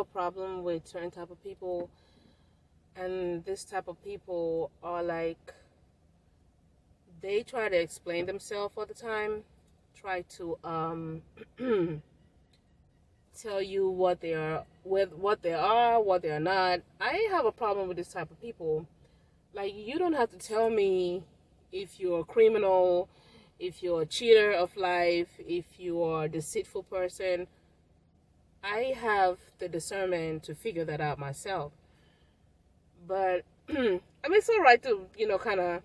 a problem with certain type of people, and this type of people are like, they try to explain themselves all the time, try to tell you what they are, what they are, what they are not. I have a problem with this type of people. Like, you don't have to tell me if you're a criminal, if you're a cheater of life, if you are a deceitful person. I have the discernment to figure that out myself. But I mean, it's all right to, kind of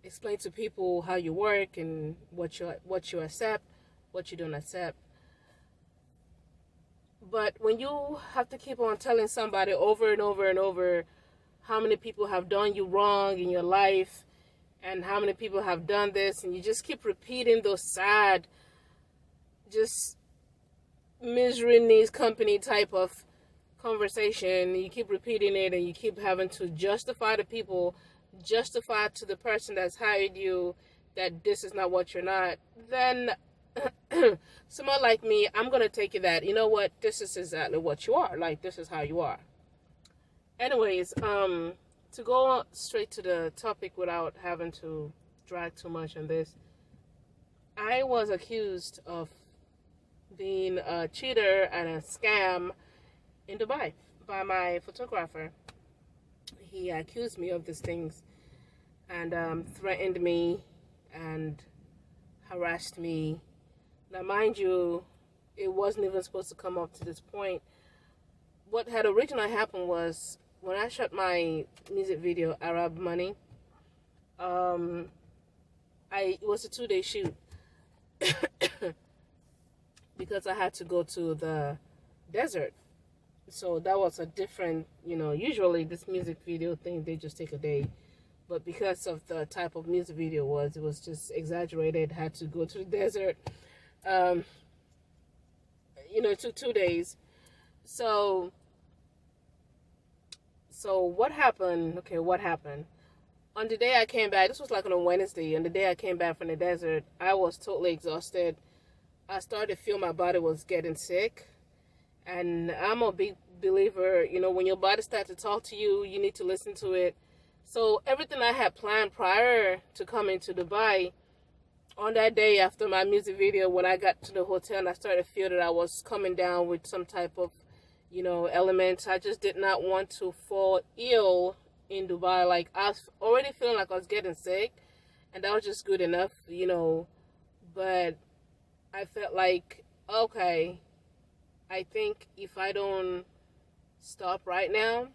explain to people how you work and what you accept, what you don't accept. But when you have to keep on telling somebody over and over and over how many people have done you wrong in your life and how many people have done this, and you just keep repeating those sad, just misery needs company type of conversation, you keep repeating it, and you keep having to justify to people, justify to the person that's hired you that this is not what you're not, then someone like me, I'm going to take it that, you know what, this is exactly what you are. Like, this is how you are. Anyways, to go straight to the topic without having to drag too much on this, I was accused of being a cheater and a scam in Dubai by my photographer. He accused me of these things and threatened me and harassed me. Now, mind you, it wasn't even supposed to come up to this point. What had originally happened was, when I shot my music video, Arab Money, it was a 2-day shoot because I had to go to the desert. So that was a different, usually this music video thing, they just take a day. But because of the type of music video it was just exaggerated, had to go to the desert. It took 2 days. So what happened? Okay, what happened? On the day I came back, this was like on a Wednesday, on the day I came back from the desert, I was totally exhausted. I started to feel my body was getting sick. And I'm a big believer, when your body starts to talk to you, you need to listen to it. So everything I had planned prior to coming to Dubai, on that day after my music video, when I got to the hotel and I started to feel that I was coming down with some type of, elements, I just did not want to fall ill in Dubai. Like, I was already feeling like I was getting sick, and that was just good enough, But I felt like, okay, I think if I don't stop right now,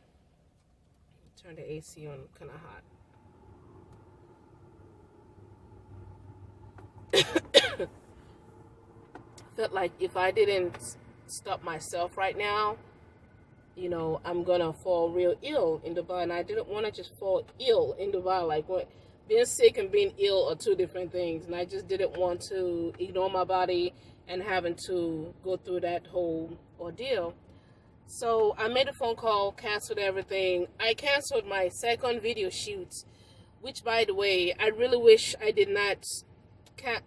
turn the AC on, kind of hot. Felt like if I didn't stop myself right now, I'm gonna fall real ill in Dubai, and I didn't want to just fall ill in Dubai. Like, being sick and being ill are two different things, and I just didn't want to ignore my body and having to go through that whole ordeal. So I made a phone call, canceled everything. I canceled my second video shoot, which, by the way, I really wish I did not.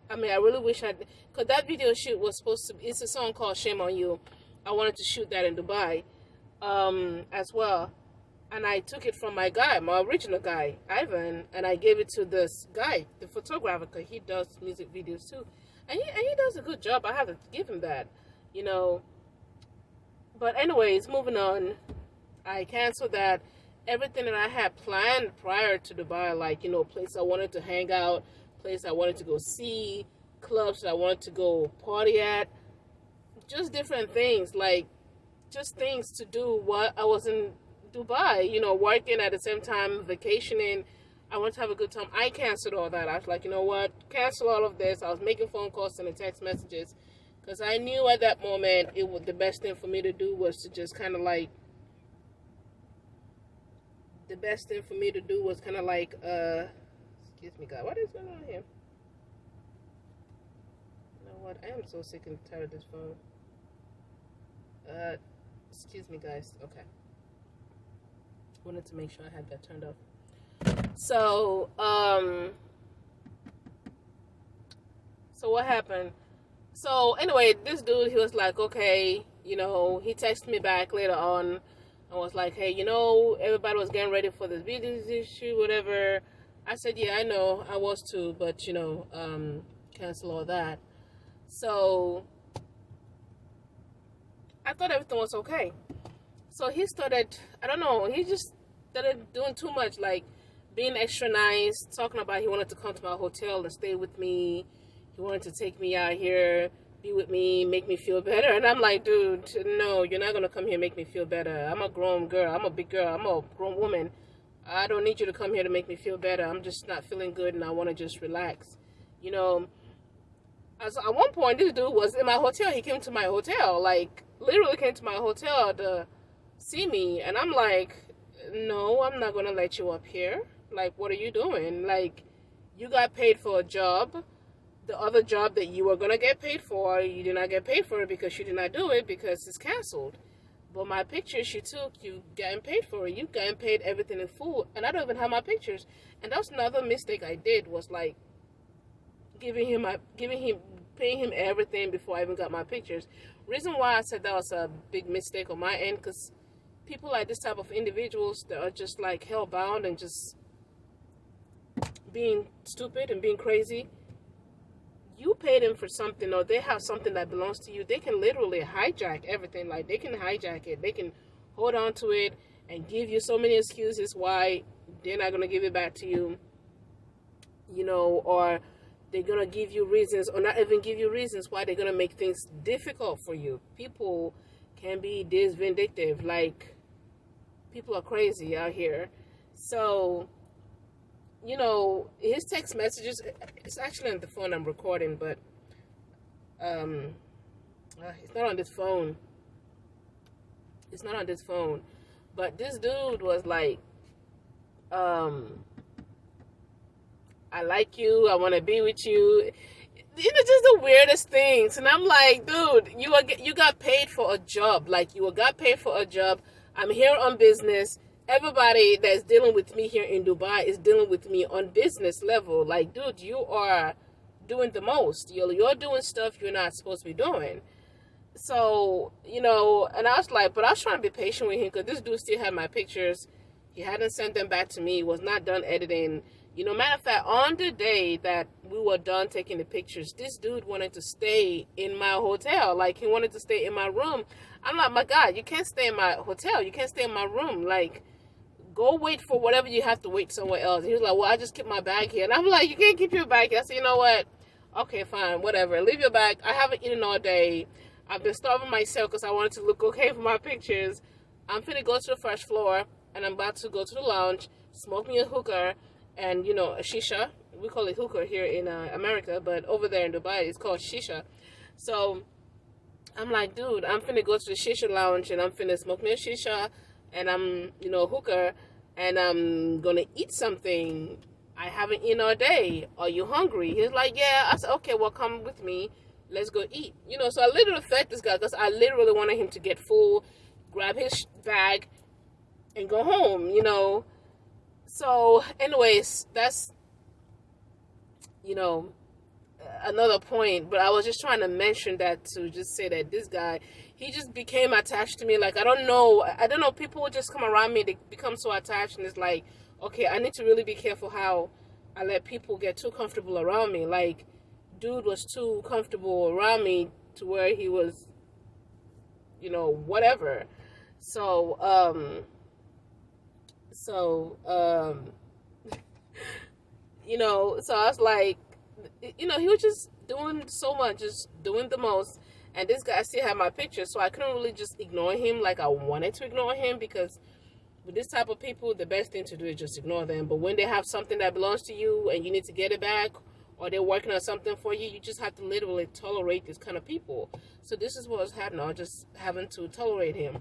I really wish because that video shoot was supposed to. It's a song called "Shame on You." I wanted to shoot that in Dubai, as well, and I took it from my guy, my original guy, Ivan, and I gave it to this guy, the photographer, because he does music videos too. And he does a good job. I have to give him that, But anyways, moving on. I canceled that. Everything that I had planned prior to Dubai, like, place I wanted to hang out, place I wanted to go see, clubs that I wanted to go party at, just different things, like, just things to do while I was in Dubai, working at the same time, vacationing. I wanted to have a good time. I canceled all that. I was like, you know what? Cancel all of this. I was making phone calls and text messages because I knew at that moment the best thing for me to do was to just kind of like, excuse me, God, what is going on here? You know what? I am so sick and tired of this phone. Excuse me, guys. Okay. Wanted to make sure I had that turned off. So, so what happened? So anyway, this dude, he was like, okay, he texted me back later on and was like, hey, everybody was getting ready for this video issue, whatever. I said, yeah, I know, I was too, but cancel all that. So I thought everything was okay. So he started, I don't know, he just started doing too much, like being extra nice, talking about he wanted to come to my hotel and stay with me. He wanted to take me out here, be with me, make me feel better. And I'm like, dude, no, you're not going to come here and make me feel better. I'm a grown girl. I'm a big girl. I'm a grown woman. I don't need you to come here to make me feel better. I'm just not feeling good and I want to just relax. At one point, this dude was in my hotel. He came to my hotel, like literally came to my hotel to see me. And I'm like, no, I'm not going to let you up here. Like, what are you doing? Like, you got paid for a job. The other job that you were going to get paid for, you did not get paid for it because you did not do it because it's canceled. But my pictures you took, you getting paid for it. You getting paid everything in full. And I don't even have my pictures. And that's another mistake I did, was like paying him everything before I even got my pictures. Reason why I said that was a big mistake on my end, because people like this type of individuals that are just like hell-bound and just being stupid and being crazy. You pay them for something, or they have something that belongs to you, they can literally hijack everything. Like, they can hijack it. They can hold on to it and give you so many excuses why they're not going to give it back to you, or they're going to give you reasons, or not even give you reasons why they're going to make things difficult for you. People can be this vindictive. Like, people are crazy out here. So, his text messages, it's actually on the phone I'm recording, but it's not on this phone. It's not on this phone. But this dude was like, I like you, I want to be with you. Just the weirdest things. And I'm like, dude, you got paid for a job. Like, you got paid for a job. I'm here on business. Everybody that's dealing with me here in Dubai is dealing with me on business level. Like, dude, you are doing the most. You're doing stuff you're not supposed to be doing. So, and I was like, but I was trying to be patient with him because this dude still had my pictures. He hadn't sent them back to me. Was not done editing. Matter of fact, on the day that we were done taking the pictures, this dude wanted to stay in my hotel. Like, he wanted to stay in my room. I'm like, my God, you can't stay in my hotel. You can't stay in my room. Like, go wait for whatever you have to wait somewhere else. He was like, well, I just keep my bag here. And I'm like, you can't keep your bag here. I said, you know what? Okay, fine, whatever. Leave your bag. I haven't eaten all day. I've been starving myself because I wanted to look okay for my pictures. I'm finna go to the first floor, and I'm about to go to the lounge, smoke me a hookah, and, a shisha. We call it hookah here in America, but over there in Dubai, it's called shisha. So I'm like, dude, I'm finna go to the shisha lounge, and I'm finna smoke me a shisha, and I'm, hookah, and I'm gonna eat something. I haven't eaten all day. Are you hungry? He's like, yeah. I said, okay, well, come with me. Let's go eat. So I literally fed this guy because I literally wanted him to get full, grab his bag, and go home, So, anyways, that's, another point. But I was just trying to mention that to just say that this guy, he just became attached to me. Like, I don't know. People would just come around me. They become so attached. And it's like, okay, I need to really be careful how I let people get too comfortable around me. Like, dude was too comfortable around me to where he was, whatever. So, so I was like, he was just doing so much, just doing the most. And this guy still had my picture, so I couldn't really just ignore him like I wanted to ignore him, because with this type of people, the best thing to do is just ignore them. But when they have something that belongs to you and you need to get it back, or they're working on something for you, you just have to literally tolerate this kind of people. So this is what was happening. I was just having to tolerate him.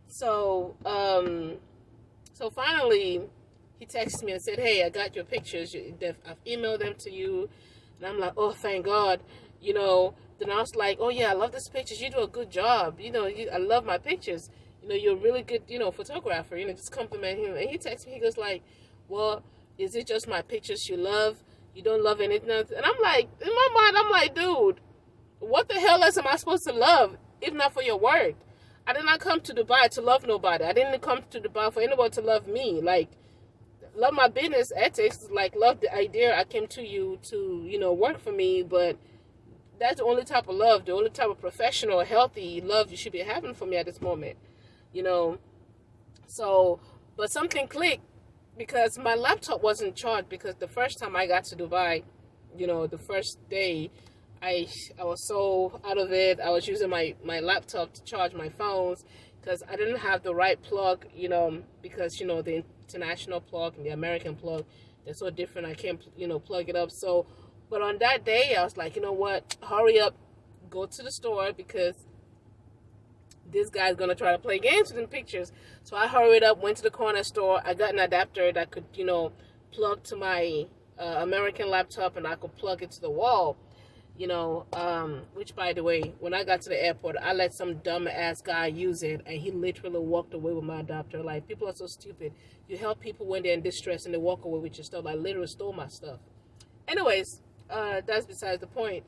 So, so finally, he texted me and said, hey, I got your pictures. I've emailed them to you. And I'm like, oh, thank God. Then I was like, oh, yeah, I love these pictures. You do a good job. I love my pictures. You're a really good, photographer. Just compliment him. And he texted me. He goes like, well, is it just my pictures you love? You don't love anything else? And I'm like, in my mind, I'm like, dude, What the hell else am I supposed to love if not for your word? I did not come to Dubai to love nobody. I didn't come to Dubai for anyone to love me. Like, love my business ethics, like love the idea I came to you to, work for me, but that's the only type of love, the only type of professional, healthy love you should be having for me at this moment, you know. So, but something clicked because my laptop wasn't charged because the first time I got to Dubai, the first day, I was so out of it. I was using my laptop to charge my phones because I didn't have the right plug, because, the international plug and the American plug, they're so different. I can't, plug it up. So, but on that day, I was like, you know what? Hurry up, go to the store because this guy's going to try to play games with the pictures. So I hurried up, went to the corner store. I got an adapter that could, plug to my American laptop, and I could plug it to the wall. Which, by the way, when I got to the airport, I let some dumb ass guy use it, and he literally walked away with my adapter. Like, people are so stupid. You help people when they're in distress and they walk away with your stuff. I literally stole my stuff. Anyways, that's besides the point.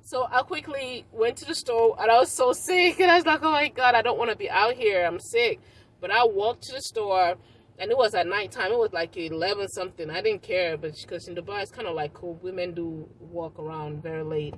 So I quickly went to the store, and I was so sick, and I was like, oh my God, I don't want to be out here. I'm sick. But I walked to the store, and it was at nighttime. It was like 11 something. I didn't care, but because in Dubai, it's kind of like cool. Women do walk around very late,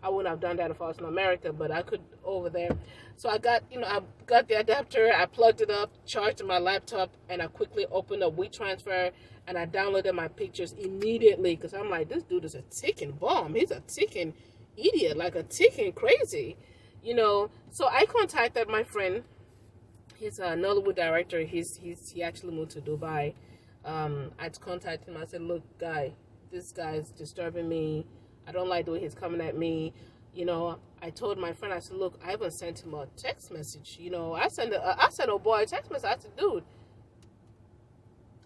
I wouldn't have done that if I was in America, but I could over there. So I got, I got the adapter. I plugged it up, charged my laptop, and I quickly opened up WeTransfer, and I downloaded my pictures immediately because I'm like, this dude is a ticking bomb. He's a ticking idiot, like a ticking crazy, So I contacted my friend. He's a Nollywood director. He actually moved to Dubai. I contacted him. I said, look, guy, this guy's disturbing me. I don't like the way he's coming at me. I told my friend, I said, look, I haven't sent him a text message. I sent a boy a text message. I said, dude,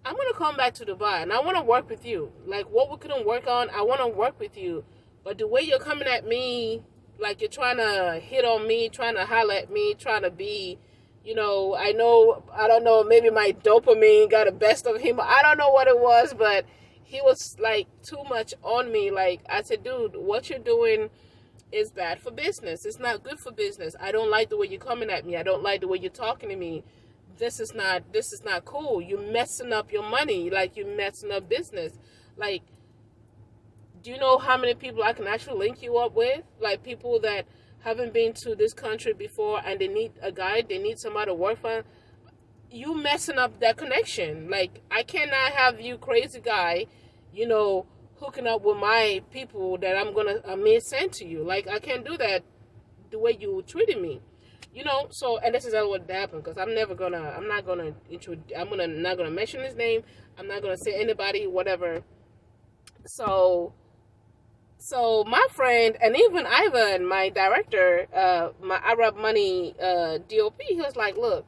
I'm going to come back to Dubai, and I want to work with you. Like, what we couldn't work on, I want to work with you. But the way you're coming at me, like you're trying to hit on me, trying to holler at me, trying to be, I don't know, maybe my dopamine got the best of him. I don't know what it was, but he was like too much on me. Like, I said, dude, what you're doing is bad for business. It's not good for business. I don't like the way you're coming at me. I don't like the way you're talking to me. This is not cool. You're messing up your money. Like, you're messing up business. Like, do you know how many people I can actually link you up with? Like, people that haven't been to this country before and they need a guide, they need somebody to work for. You messing up that connection. Like, I cannot have you crazy guy, hooking up with my people that I may send to you. Like, I can't do that the way you treated me. So, and this is what happened, because I'm not gonna mention his name. I'm not gonna say anybody, whatever. So my friend, and even Ivan, my director, my Arab Money DOP, he was like, look,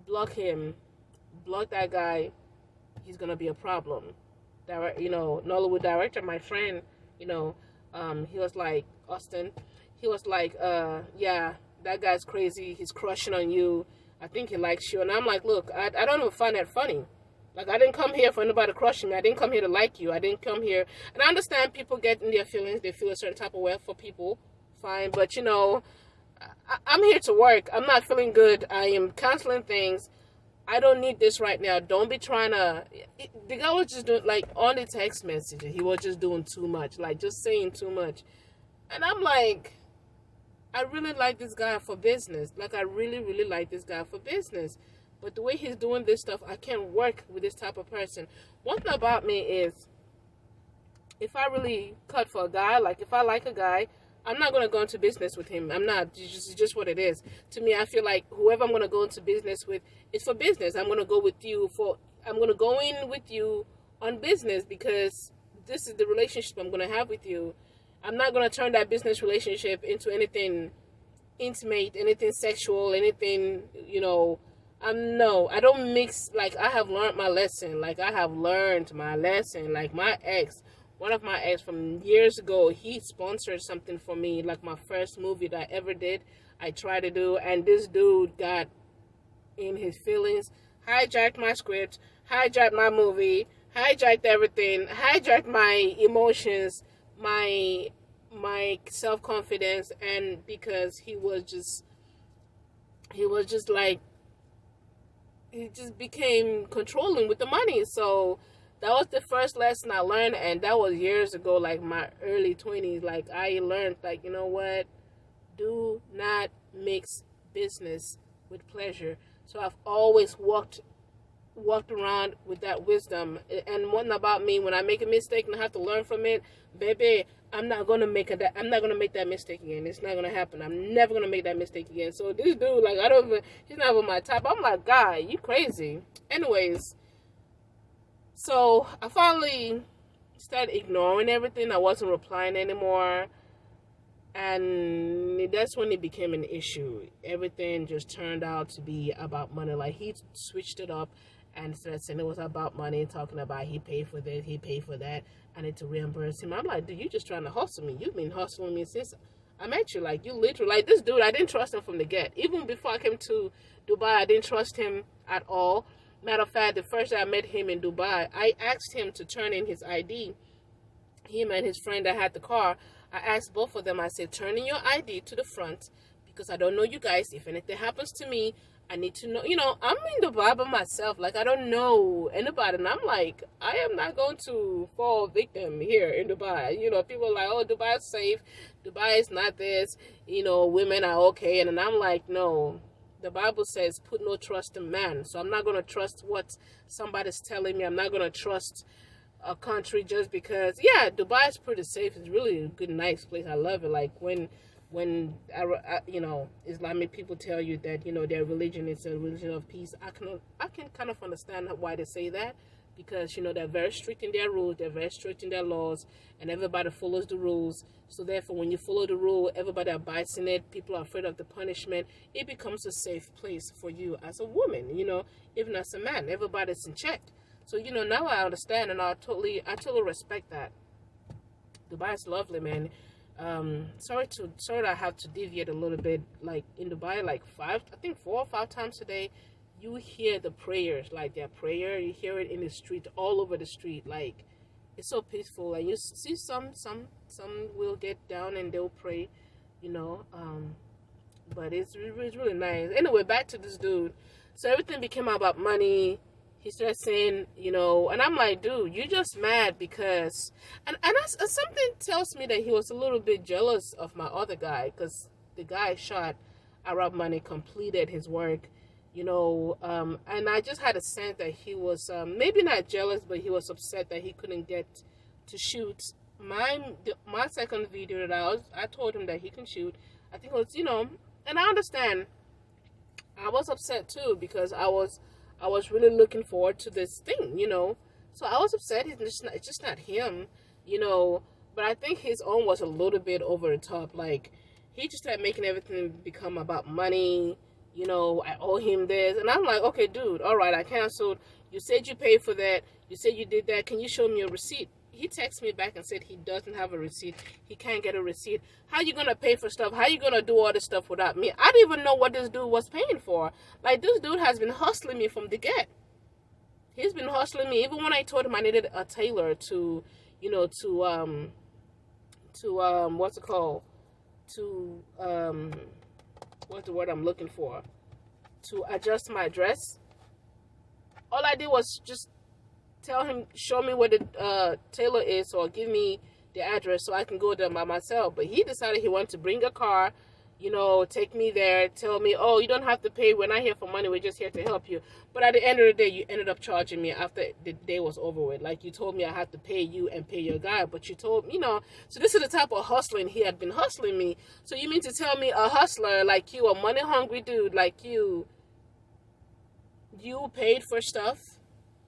block him, block that guy. He's gonna be a problem. Nollywood director, my friend, he was like, Austin, he was like, yeah, that guy's crazy. He's crushing on you. I think he likes you. And I'm like, look, I don't even find that funny. Like, I didn't come here for anybody to crush me. I didn't come here to like you. I didn't come here. And I understand people get in their feelings. They feel a certain type of way for people. Fine. But, I'm here to work. I'm not feeling good. I am canceling things. I don't need this right now. Don't be trying to... The guy was just doing, like, on the text message, he was just doing too much. Like, just saying too much. And I'm like, I really like this guy for business. Like, I really, really like this guy for business. But the way he's doing this stuff, I can't work with this type of person. One thing about me is, if I really cut for a guy, like if I like a guy, I'm not going to go into business with him. I'm not. It's just what it is. To me, I feel like whoever I'm going to go into business with, it's for business. I'm going to go in with you on business because this is the relationship I'm going to have with you. I'm not going to turn that business relationship into anything intimate, anything sexual, anything, no, I don't mix. Like, I have learned my lesson. Like, one of my ex from years ago, he sponsored something for me, like my first movie that I ever did. I tried to do, and this dude got in his feelings, hijacked my script, hijacked my movie, hijacked everything, hijacked my emotions, my my self-confidence, and because he was just like, he just became controlling with the money. So that was the first lesson I learned, and that was years ago, like my early 20s. Like, I learned, like, you know what, do not mix business with pleasure. So I've always walked around with that wisdom. And one about me, when I make a mistake and I have to learn from it, baby, I'm not gonna make that mistake again. It's not gonna happen. I'm never gonna make that mistake again. So this dude, like, he's not even my type. I'm like, guy, you crazy. Anyways, so I finally started ignoring everything. I wasn't replying anymore. And that's when it became an issue. Everything just turned out to be about money. Like, he switched it up and started saying it was about money, talking about he paid for this, he paid for that, I need to reimburse him. I'm like, dude, you just trying to hustle me. You've been hustling me since I met you. Like, you literally, like, this dude, I didn't trust him from the get. Even before I came to Dubai, I didn't trust him at all. Matter of fact, the first day I met him in Dubai, I asked him to turn in his ID. Him and his friend that had the car, I asked both of them, I said, turn in your ID to the front, because I don't know you guys. If anything happens to me, I need to know. You know, I'm in Dubai by myself. Like, I don't know anybody. And I'm like, I am not going to fall victim here in Dubai. You know, people are like, oh, Dubai is safe. Dubai is not this. You know, women are okay. And then I'm like, no. The Bible says, put no trust in man. So I'm not going to trust what somebody's telling me. I'm not going to trust a country just because. Yeah, Dubai is pretty safe. It's really a good, nice place. I love it. Like, when you know, Islamic people tell you that, you know, their religion is a religion of peace, I can kind of understand why they say that, because, you know, they're very strict in their rules, they're very strict in their laws, and everybody follows the rules. So therefore, when you follow the rule, everybody abides in it. People are afraid of the punishment. It becomes a safe place for you as a woman, you know, even as a man. Everybody's in check. So, you know, now I understand, and I totally respect that. Dubai is lovely, man. Sorry that I have to deviate a little bit. Like, in Dubai, like 4 or 5 times a day, you hear the prayers, like their prayer. You hear it in the street, all over the street. Like, it's so peaceful. And you see some will get down and they'll pray, you know. But it's really nice. Anyway, back to this dude. So everything became about money. He started saying, you know, and I'm like, dude, you're just mad because, and something tells me that he was a little bit jealous of my other guy, because the guy shot Arab Money, completed his work, you know, and I just had a sense that he was maybe not jealous, but he was upset that he couldn't get to shoot my second video that I told him that he can shoot. I think it was, you know, and I understand. I was upset too, because I was really looking forward to this thing, you know. So I was upset. It's just not him, you know. But I think his own was a little bit over the top. Like, he just started making everything become about money. You know, I owe him this. And I'm like, okay, dude, all right, I canceled. You said you paid for that. You said you did that. Can you show me a receipt? He texted me back and said he doesn't have a receipt. He can't get a receipt. How you going to pay for stuff? How you going to do all this stuff without me? I didn't even know what this dude was paying for. Like, this dude has been hustling me from the get. He's been hustling me. Even when I told him I needed a tailor to, you know, what's it called? What's the word I'm looking for? To adjust my dress. All I did was just tell him, show me where the tailor is, or give me the address so I can go there by myself. But he decided he wanted to bring a car, you know, take me there, tell me, oh, you don't have to pay. We're not here for money. We're just here to help you. But at the end of the day, you ended up charging me after the day was over with. Like, you told me I had to pay you and pay your guy, but you told me, you know. So this is the type of hustling he had been hustling me. So you mean to tell me a hustler like you, a money-hungry dude like you paid for stuff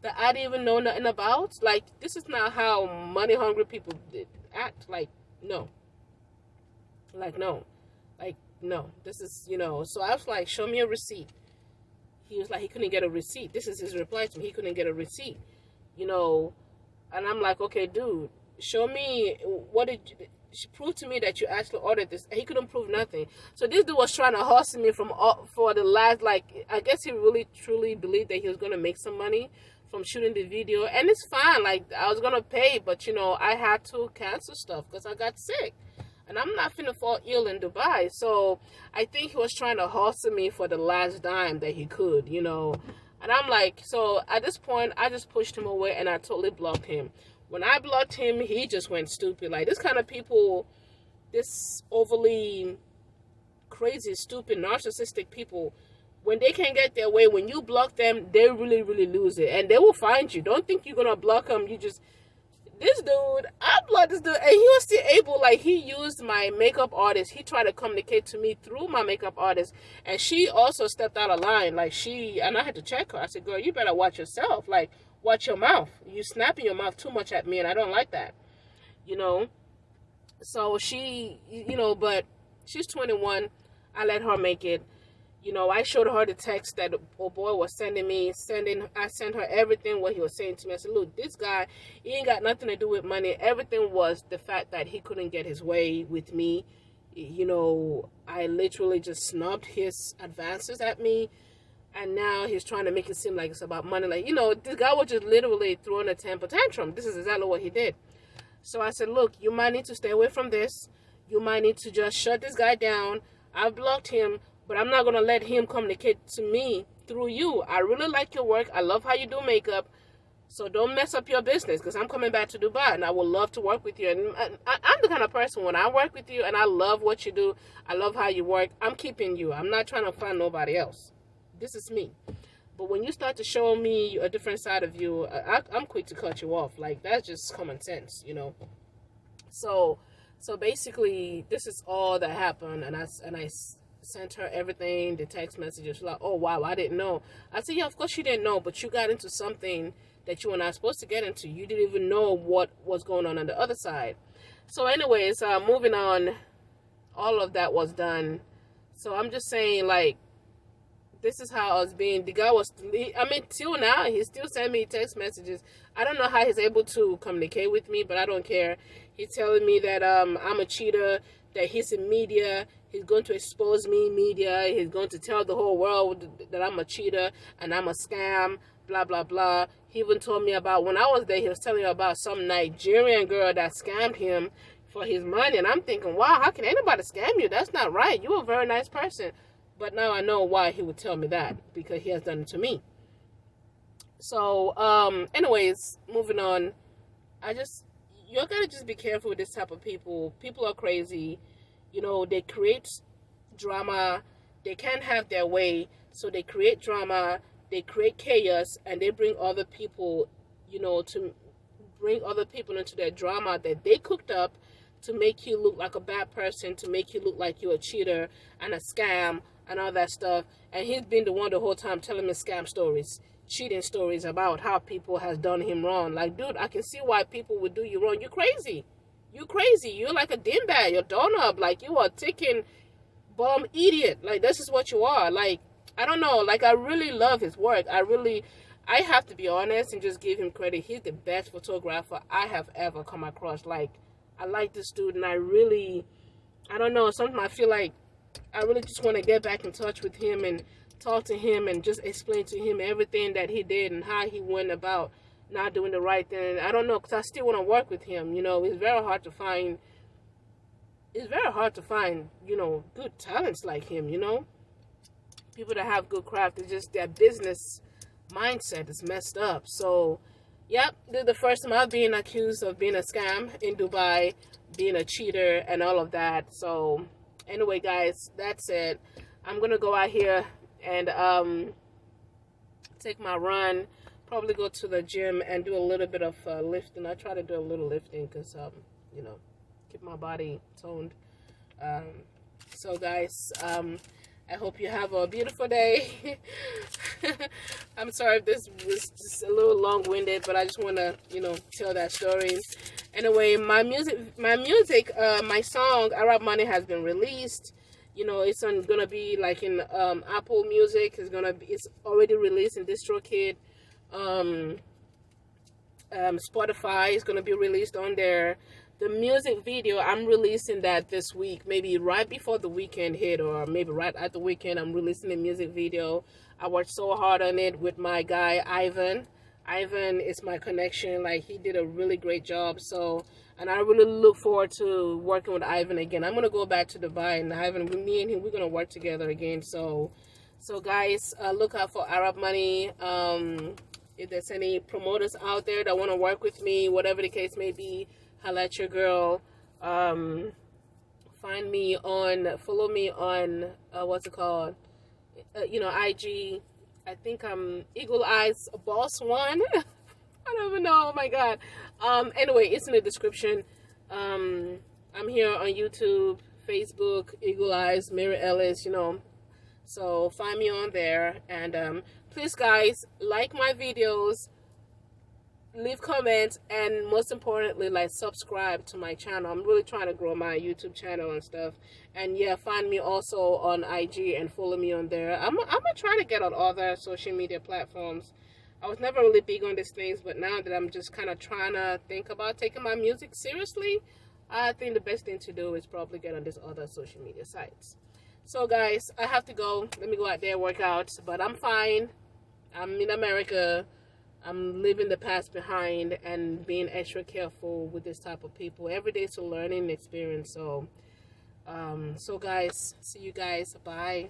that I didn't even know nothing about? Like, this is not how money-hungry people act. Like, no. Like, no. Like, no. This is, you know. So I was like, show me a receipt. He was like, he couldn't get a receipt. This is his reply to me. He couldn't get a receipt. You know. And I'm like, okay, dude, show me, what did you, prove to me that you actually ordered this. He couldn't prove nothing. So this dude was trying to hustle me for the last, like, I guess he really, truly believed that he was going to make some money from shooting the video. And it's fine. Like, I was going to pay, but, you know, I had to cancel stuff because I got sick. And I'm not finna fall ill in Dubai. So I think he was trying to hustle me for the last dime that he could, you know. And I'm like, so at this point, I just pushed him away and I totally blocked him. When I blocked him, he just went stupid. Like, this kind of people, this overly crazy, stupid, narcissistic people, when they can't get their way, when you block them, they really, really lose it. And they will find you. Don't think you're going to block them. You just, this dude, I blocked this dude, and he was still able, like, he used my makeup artist. He tried to communicate to me through my makeup artist, and she also stepped out of line. Like, and I had to check her. I said, girl, you better watch yourself. Like, watch your mouth. You snapping your mouth too much at me, and I don't like that, you know. So she, you know, but she's 21. I let her make it. You know, I showed her the text that old boy was sending me. I sent her everything what he was saying to me. I said, look, this guy, he ain't got nothing to do with money. Everything was the fact that he couldn't get his way with me. You know, I literally just snubbed his advances at me. And now he's trying to make it seem like it's about money. Like, you know, this guy was just literally throwing a temper tantrum. This is exactly what he did. So I said, look, you might need to stay away from this. You might need to just shut this guy down. I've blocked him. But I'm not going to let him communicate to me through you. I really like your work. I love how you do makeup. So don't mess up your business, because I'm coming back to Dubai and I would love to work with you. And I'm the kind of person, when I work with you and I love what you do, I love how you work, I'm keeping you. I'm not trying to find nobody else. This is me. But when you start to show me a different side of you, I'm quick to cut you off. Like, that's just common sense, you know. So basically, this is all that happened. And I sent her everything, the text messages. She's like, oh, wow, I didn't know. I said, yeah, of course you didn't know, but you got into something that you were not supposed to get into. You didn't even know what was going on the other side. So anyways, moving on, all of that was done. So I'm just saying, like, this is how I was being. The guy was, till now, he still send me text messages. I don't know how he's able to communicate with me, but I don't care. He's telling me that I'm a cheater, that he's in media. He's going to expose me in media. He's going to tell the whole world that I'm a cheater and I'm a scam, blah, blah, blah. He even told me about, when I was there, he was telling me about some Nigerian girl that scammed him for his money. And I'm thinking, wow, how can anybody scam you? That's not right. You're a very nice person. But now I know why he would tell me that, because he has done it to me. So, anyways, moving on. You gotta just be careful with this type of people. People are crazy. You know, they create drama. They can't have their way. So they create drama. They create chaos. And they bring other people, you know, to bring other people into their drama that they cooked up to make you look like a bad person, to make you look like you're a cheater and a scam and all that stuff. And he's been the one the whole time telling me scam stories, cheating stories about how people has done him wrong. Like, dude, I can see why people would do you wrong. You're crazy. You're crazy. You're like a dimbag. You're doorknob. Like, you are a ticking bomb idiot. Like, this is what you are. Like, I don't know. Like, I really love his work. I have to be honest and just give him credit. He's the best photographer I have ever come across. Like, I like this dude, and I don't know, sometimes I feel like I really just want to get back in touch with him and talk to him and just explain to him everything that he did and how he went about not doing the right thing. I don't know, because I still want to work with him. You know, it's very hard to find, you know, good talents like him, you know. People that have good craft, it's just their business mindset is messed up. So, yep, this is the first time I've been accused of being a scam in Dubai, being a cheater and all of that. So, anyway, guys, that's it. I'm going to go out here and take my run, probably go to the gym and do a little bit of lifting. I try to do a little lifting because, you know, keep my body toned. So, guys, I hope you have a beautiful day. I'm sorry if this was just a little long-winded, but I just want to, you know, tell that story. Anyway, my song, Arab Money, has been released. You know, it's gonna be like in Apple Music. It's already released in DistroKid. Spotify is gonna be released on there. The music video, I'm releasing that this week, maybe right before the weekend hit, or maybe right at the weekend. I'm releasing the music video. I worked so hard on it with my guy Ivan. Ivan is my connection. Like, he did a really great job. So And I really look forward to working with Ivan again. I'm gonna go back to Dubai, and Ivan, me and him, we're gonna work together again. So guys, look out for Arab Money. If there's any promoters out there that want to work with me, whatever the case may be, holla at your girl. Find me on, follow me on, what's it called? IG. I think I'm Eagle Eyes Boss One. I don't even know. Oh my God. Anyway, it's in the description. I'm here on YouTube, Facebook, Eagle Eyes, Mary Ellis, So find me on there. And please, guys, like my videos, leave comments, and most importantly, subscribe to my channel. I'm really trying to grow my YouTube channel and stuff. And yeah, find me also on IG and follow me on there. I'm gonna try to get on other social media platforms. I was never really big on these things, but now that I'm just kind of trying to think about taking my music seriously, I think the best thing to do is probably get on these other social media sites. So guys, I have to go. Let me go out there, work out. But I'm fine. I'm in America. I'm leaving the past behind and being extra careful with this type of people. Every day is a learning experience. So guys, see you guys. Bye.